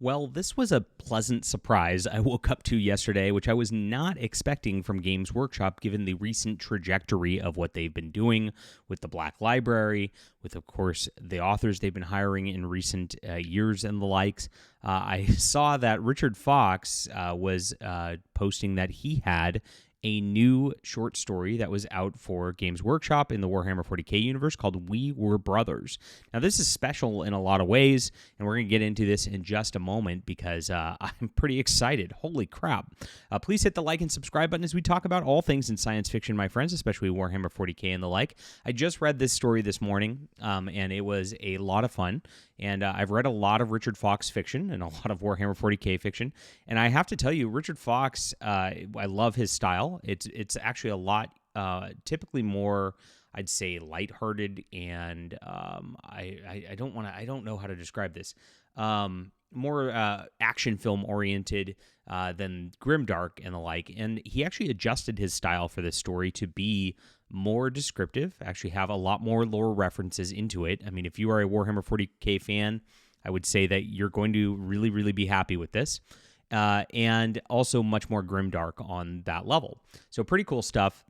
Well, this was a pleasant surprise I woke up to yesterday, which I was not expecting from Games Workshop given the recent trajectory of what they've been doing with the Black Library, with, of course, the authors they've been hiring in recent years and the likes. I saw that Richard Fox was posting that he had a new short story that was out for Games Workshop in the Warhammer 40K universe called We Were Brothers. Now, this is special in a lot of ways, and we're going to get into this in just a moment because I'm pretty excited. Holy crap. Please hit the like and subscribe button as we talk about all things in science fiction, my friends, especially Warhammer 40K and the like. I just read this story this morning, and it was a lot of fun. And I've read a lot of Richard Fox fiction and a lot of Warhammer 40K fiction. And I have to tell you, Richard Fox, I love his style. It's actually a lot, typically more, I'd say, lighthearted, and I don't know how to describe this. More action film oriented than grimdark and the like. And he actually adjusted his style for this story to be more descriptive, actually have a lot more lore references into it. I mean, if you are a Warhammer 40K fan, I would say that you're going to really, really be happy with this. And also much more grimdark on that level. So pretty cool stuff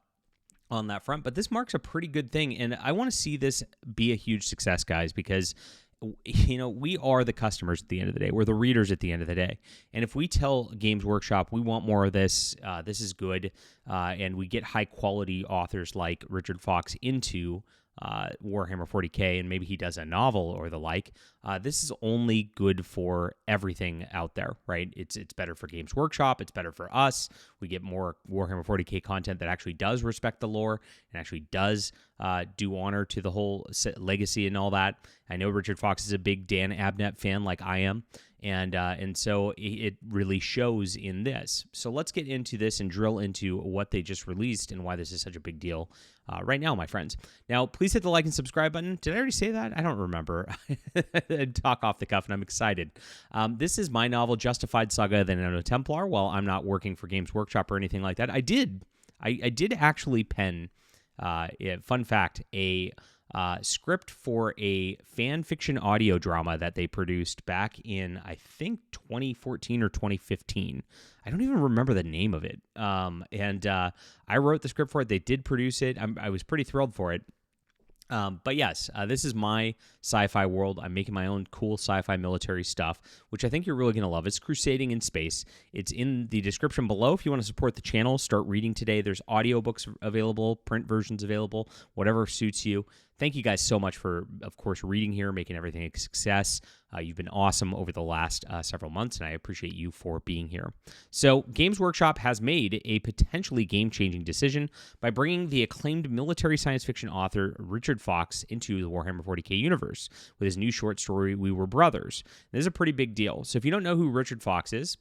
on that front. But this marks a pretty good thing. And I want to see this be a huge success, guys, because we are the customers at the end of the day. We're the readers at the end of the day. And if we tell Games Workshop we want more of this, this is good, and we get high-quality authors like Richard Fox into Warhammer 40K, and maybe he does a novel or the like, this is only good for everything out there, right? It's better for Games Workshop. It's better for us. We get more Warhammer 40K content that actually does respect the lore and actually does do honor to the whole legacy and all that. I know Richard Fox is a big Dan Abnett fan like I am, and so it really shows in this. So let's get into this and drill into what they just released and why this is such a big deal right now, my friends. Now, please hit the like and subscribe button. Did I already say that? I don't remember. Talk off the cuff, and I'm excited. This is my novel, Justified Saga of the Nano Templar. While I'm not working for Games Workshop or anything like that, I did actually pen, fun fact, a script for a fan fiction audio drama that they produced back in, I think, 2014 or 2015. I don't even remember the name of it. And I wrote the script for it. They did produce it. I was pretty thrilled for it. But yes, this is my sci-fi world. I'm making my own cool sci-fi military stuff, which I think you're really going to love. It's crusading in space. It's in the description below. If you want to support the channel, start reading today. There's audiobooks available, print versions available, whatever suits you. Thank you guys so much for, of course, reading here, making everything a success. You've been awesome over the last several months, and I appreciate you for being here. So Games Workshop has made a potentially game-changing decision by bringing the acclaimed military science fiction author Richard Fox into the Warhammer 40K universe with his new short story, We Were Brothers. This is a pretty big deal. So if you don't know who Richard Fox is,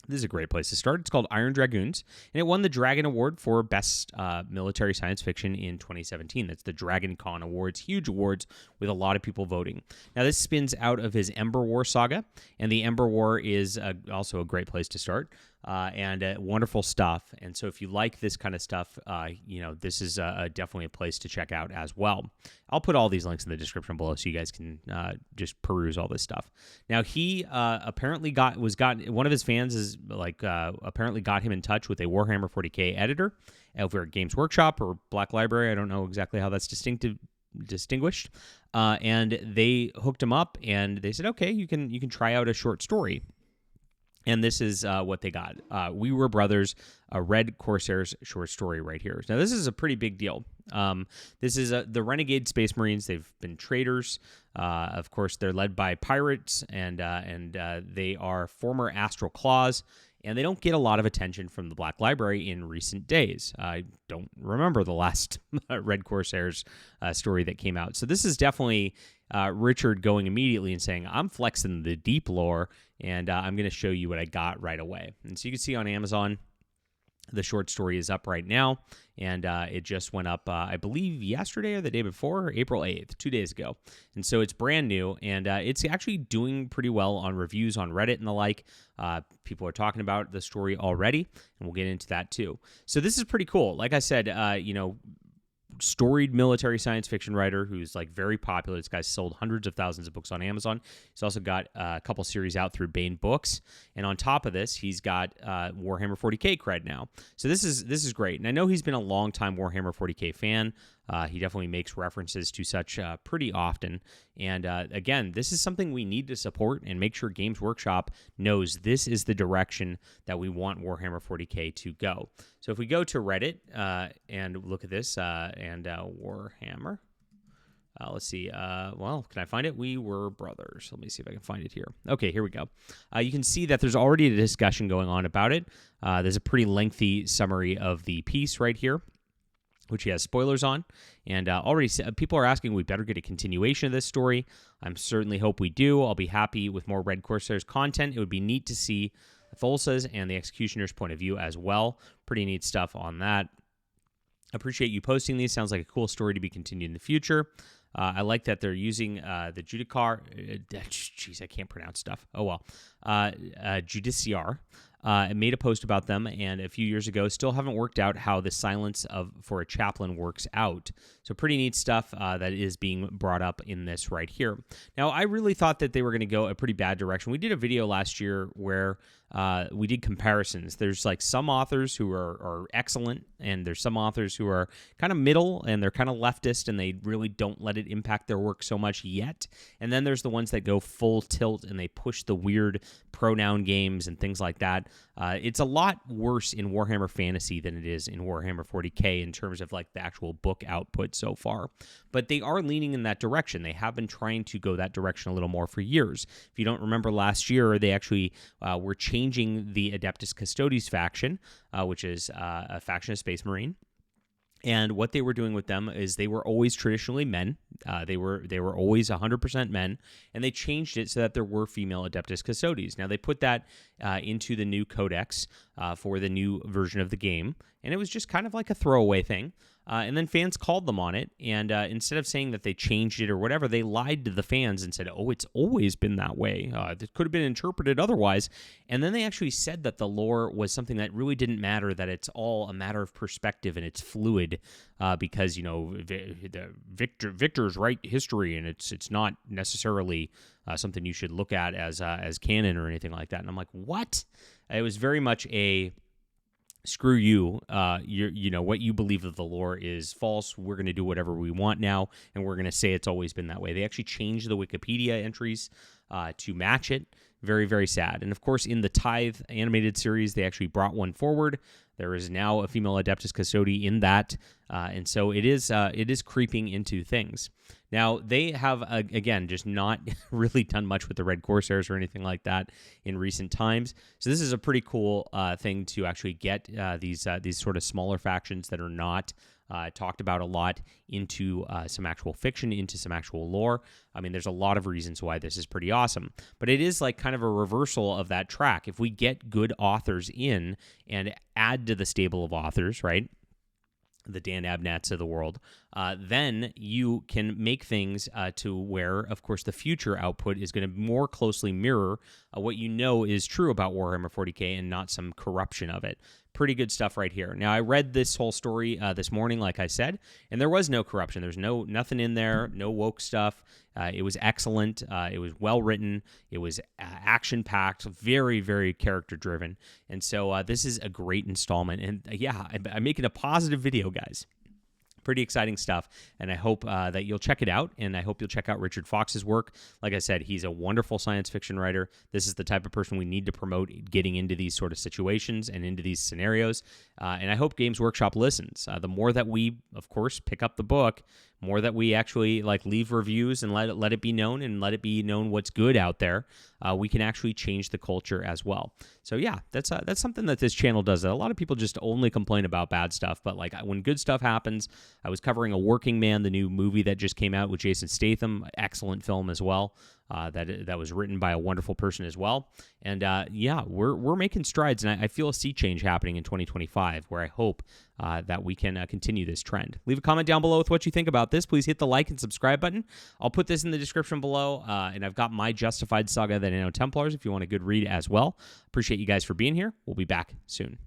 this is a great place to start. It's called Iron Dragoons, and it won the Dragon Award for Best Military Science Fiction in 2017. That's the Dragon Con Awards, huge awards with a lot of people voting. Now, this spins out of his Ember War saga, and the Ember War is also a great place to start. And wonderful stuff. And so if you like this kind of stuff, this is definitely a place to check out as well. I'll put all these links in the description below so you guys can just peruse all this stuff. Now, he apparently one of his fans is apparently got him in touch with a Warhammer 40K editor over at Games Workshop or Black Library. I don't know exactly how that's distinguished. And they hooked him up, and they said, okay, you can try out a short story. And this is what they got. We Were Brothers, a Red Corsairs short story right here. Now, this is a pretty big deal. This is the Renegade Space Marines. They've been traitors. Of course, they're led by pirates, and they are former Astral Claws, and they don't get a lot of attention from the Black Library in recent days. I don't remember the last Red Corsairs story that came out. So this is definitely Richard going immediately and saying, I'm flexing the deep lore, and I'm going to show you what I got right away. And so you can see on Amazon, the short story is up right now, and it just went up, I believe, yesterday or the day before, April 8th, 2 days ago. And so it's brand new, and it's actually doing pretty well on reviews on Reddit and the like. People are talking about the story already, and we'll get into that too. So this is pretty cool. Like I said, storied military science fiction writer who's like very popular. This guy's sold hundreds of thousands of books on Amazon. He's also got a couple series out through Baen Books, and on top of this, he's got Warhammer 40K cred now. So this is great, and I know he's been a long time Warhammer 40K fan. He definitely makes references to such pretty often. And again, this is something we need to support and make sure Games Workshop knows this is the direction that we want Warhammer 40K to go. So if we go to Reddit and look at this and Warhammer, let's see. Well, can I find it? We were brothers. Let me see if I can find it here. Okay, here we go. You can see that there's already a discussion going on about it. There's a pretty lengthy summary of the piece right here, which he has spoilers on. And already people are asking, we better get a continuation of this story. I'm certainly hope we do. I'll be happy with more Red Corsairs content. It would be neat to see Thulsa's and the Executioner's point of view as well. Pretty neat stuff on that. Appreciate you posting these. Sounds like a cool story to be continued in the future. I like that they're using the Judicar. Jeez, I can't pronounce stuff. Oh, well. Judiciar. Made a post about them, and a few years ago, still haven't worked out how the silence for a chaplain works out. So pretty neat stuff that is being brought up in this right here. Now, I really thought that they were going to go a pretty bad direction. We did a video last year where we did comparisons. There's like some authors who are excellent, and there's some authors who are kind of middle, and they're kind of leftist, and they really don't let it impact their work so much yet. And then there's the ones that go full tilt, and they push the weird pronoun games and things like that. It's a lot worse in Warhammer Fantasy than it is in Warhammer 40K in terms of like the actual book output so far. But they are leaning in that direction. They have been trying to go that direction a little more for years. If you don't remember last year, they actually were changing the Adeptus Custodes faction, which is a faction of Space Marine. And what they were doing with them is they were always traditionally men. They were always 100% men, and they changed it so that there were female Adeptus Custodes. Now, they put that into the new codex for the new version of the game, and it was just kind of like a throwaway thing. And then fans called them on it, and instead of saying that they changed it or whatever, they lied to the fans and said, oh, it's always been that way. It could have been interpreted otherwise. And then they actually said that the lore was something that really didn't matter, that it's all a matter of perspective and it's fluid because, you know, Victor's right history, and it's not necessarily something you should look at as canon or anything like that. And I'm like, what? It was very much a... screw you, you know, what you believe of the lore is false. We're going to do whatever we want now, and we're going to say it's always been that way. They actually changed the Wikipedia entries to match it. Very, very sad. And of course, in the Tithe animated series, they actually brought one forward. There is now a female Adeptus Custodi in that, and so it is creeping into things. Now, they have, again, just not really done much with the Red Corsairs or anything like that in recent times. So this is a pretty cool thing to actually get these sort of smaller factions that are not talked about a lot into some actual fiction, into some actual lore. I mean, there's a lot of reasons why this is pretty awesome. But it is like kind of a reversal of that track. If we get good authors in and add to the stable of authors, right? The Dan Abnats of the world, then you can make things to where, of course, the future output is going to more closely mirror what you know is true about Warhammer 40K and not some corruption of it. Pretty good stuff right here. Now, I read this whole story this morning, like I said, and there was no corruption. There's nothing in there, no woke stuff. It was excellent. It was well written. It was action-packed, very, very character-driven. And so this is a great installment. And yeah, I'm making a positive video, guys. Pretty exciting stuff, and I hope that you'll check it out, and I hope you'll check out Richard Fox's work. Like I said, he's a wonderful science fiction writer. This is the type of person we need to promote getting into these sort of situations and into these scenarios, and I hope Games Workshop listens. The more that we, of course, pick up the book, more that we actually like leave reviews and let it be known, and let it be known what's good out there, we can actually change the culture as well. So yeah, that's something that this channel does. A lot of people just only complain about bad stuff, but like when good stuff happens, I was covering A Working Man, the new movie that just came out with Jason Statham, excellent film as well. That was written by a wonderful person as well. And yeah, we're making strides, and I feel a sea change happening in 2025, where I hope that we can continue this trend. Leave a comment down below with what you think about this. Please hit the like and subscribe button. I'll put this in the description below, and I've got my Justified Saga, the Nano Templars, if you want a good read as well. Appreciate you guys for being here. We'll be back soon.